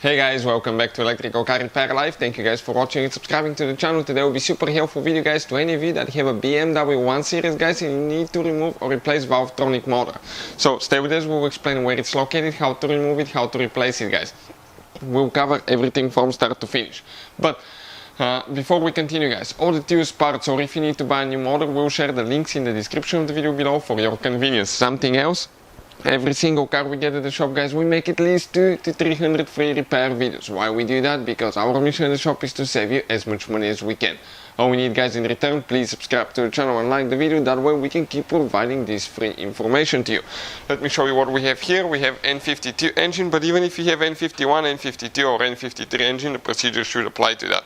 Hey guys, welcome back to Electrical Car Repair Live. Thank you guys for watching and subscribing to the channel. Today will be super helpful video guys to any of you that have a BMW 1 Series guys and you need to remove or replace Valvetronic motor. So stay with us, we'll explain where it's located, how to remove it, how to replace it guys. We'll cover everything from start to finish. But before we continue guys, all the used parts or if you need to buy a new motor, we'll share the links in the description of the video below for your convenience. Something else? Every single car we get at the shop guys, we make at least 200 to 300 free repair videos. Why we do that? Because our mission at the shop is to save you as much money as we can. All we need guys in return, please subscribe to the channel and like the video, that way we can keep providing this free information to you. Let me show you what we have here. We have N52 engine, but even if you have N51, N52 or N53 engine, the procedure should apply to that.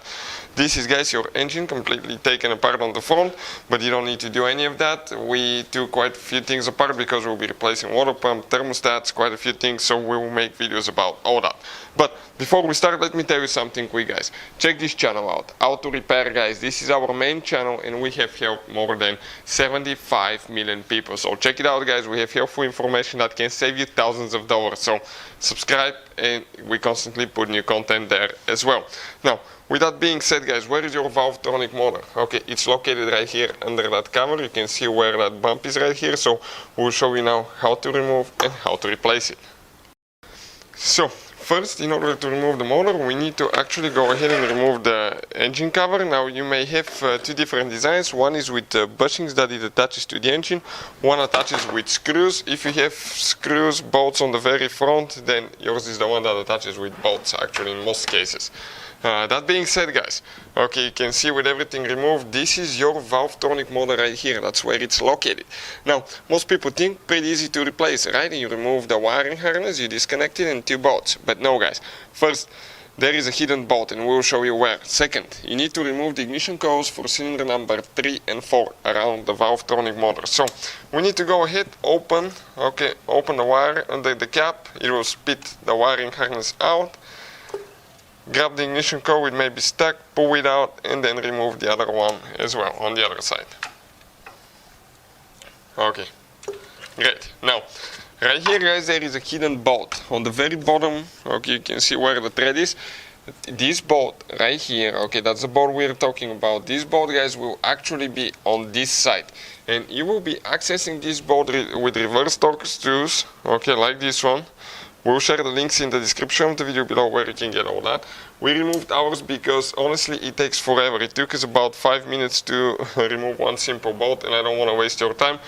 This is guys your engine completely taken apart on the front, but you don't need to do any of that. We do quite a few things apart because we'll be replacing water pump, thermostats, quite a few things, so we will make videos about all that. But before we start, let me tell you something quick guys. Check this channel out, Auto Repair guys. This is our main channel and we have helped more than 75 million people. So check it out guys, we have helpful information that can save you thousands of dollars. So subscribe and we constantly put new content there as well. Now, with that being said guys, where is your Valvetronic motor? Okay, it's located right here under that cover. You can see where that bump is right here. So we'll show you now how to remove and how to replace it. So first, in order to remove the motor, we need to actually go ahead and remove the engine cover. Now you may have two different designs. One is with bushings that it attaches to the engine. One attaches with screws. If you have screws, bolts on the very front, then yours is the one that attaches with bolts actually in most cases. That being said guys, okay, you can see with everything removed, this is your Valvetronic motor right here, that's where it's located. Now, most people think pretty easy to replace, right? You remove the wiring harness, you disconnect it and two bolts. But no guys, first, there is a hidden bolt and we'll show you where. Second, you need to remove the ignition coils for cylinder number 3 and 4 around the Valvetronic motor. So, we need to go ahead, open the wire under the cap, it will spit the wiring harness out. Grab the ignition coil, it may be stuck, pull it out and then remove the other one as well on the other side. Okay, great. Now, right here guys, there is a hidden bolt. On the very bottom, okay, you can see where the thread is. This bolt right here, okay, that's the bolt we're talking about. This bolt guys will actually be on this side. And you will be accessing this bolt with reverse torque screws, okay, like this one. We'll share the links in the description of the video below where you can get all that. We removed ours because honestly it takes forever. It took us about 5 minutes to remove one simple bolt and I don't want to waste your time.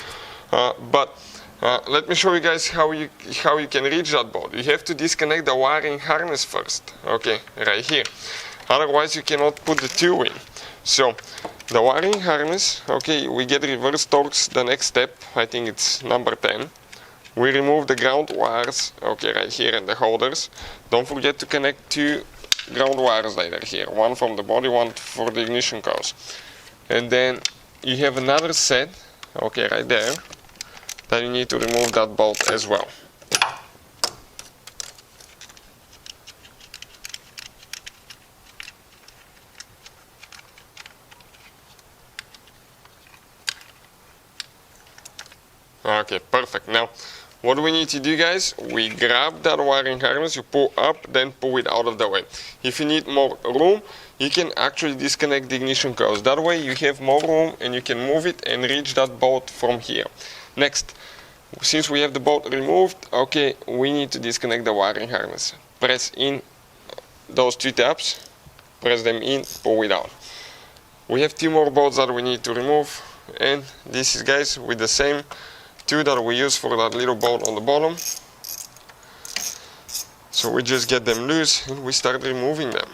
Let me show you guys how you can reach that bolt. You have to disconnect the wiring harness first. Okay, right here. Otherwise you cannot put the two in. So the wiring harness, okay, we get reverse torques the next step. I think it's number 10. We remove the ground wires, okay, right here and the holders. Don't forget to connect two ground wires later here. One from the body, one for the ignition coils. And then you have another set, okay, right there, that you need to remove that bolt as well. Okay, perfect. Now, what do we need to do guys? We grab that wiring harness, you pull up, then pull it out of the way. If you need more room, you can actually disconnect the ignition coils. That way you have more room and you can move it and reach that bolt from here. Next, since we have the bolt removed, okay, we need to disconnect the wiring harness. Press in those two tabs, press them in, pull it out. We have two more bolts that we need to remove, and this is guys with the same two that we use for that little bolt on the bottom. So we just get them loose and we start removing them.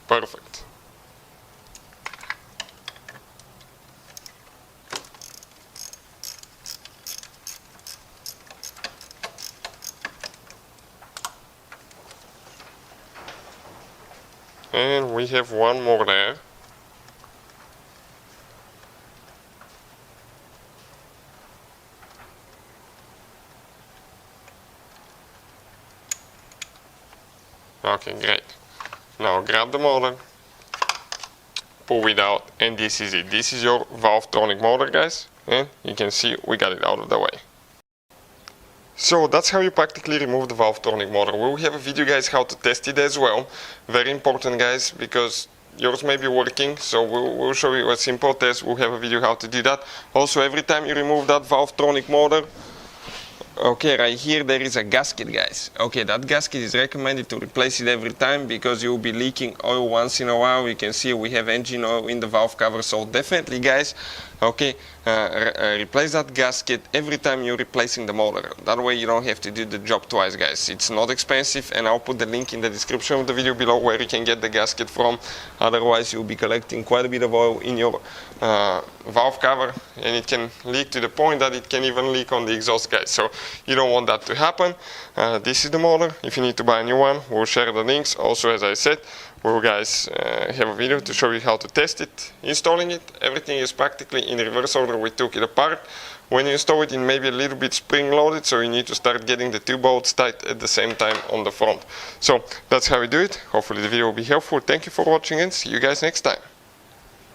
Perfect. And we have one more there. Okay, great. Now grab the motor, pull it out, and this is it. This is your Valvetronic motor, guys. and you can see we got it out of the way. So that's how you practically remove the Valvetronic motor. We'll have a video, guys, how to test it as well. Very important, guys, because yours may be working, so we'll show you a simple test. We'll have a video how to do that. Also, every time you remove that Valvetronic motor, okay, right here there is a gasket, guys. Okay, that gasket is recommended to replace it every time because you'll be leaking oil once in a while. You can see we have engine oil in the valve cover, so definitely, guys, okay, replace that gasket every time you're replacing the motor. That way you don't have to do the job twice, guys. It's not expensive, and I'll put the link in the description of the video below where you can get the gasket from. Otherwise you'll be collecting quite a bit of oil in your valve cover, and it can leak to the point that it can even leak on the exhaust, guys. So you don't want that to happen. This is the motor. If you need to buy a new one, we'll share the links. Also, as I said, we'll, guys, have a video to show you how to test it, installing it. Everything is practically in reverse order. We took it apart. When you install it, it may be a little bit spring loaded, so you need to start getting the two bolts tight at the same time on the front. So that's how we do it. Hopefully the video will be helpful. Thank you for watching, and see you guys next time.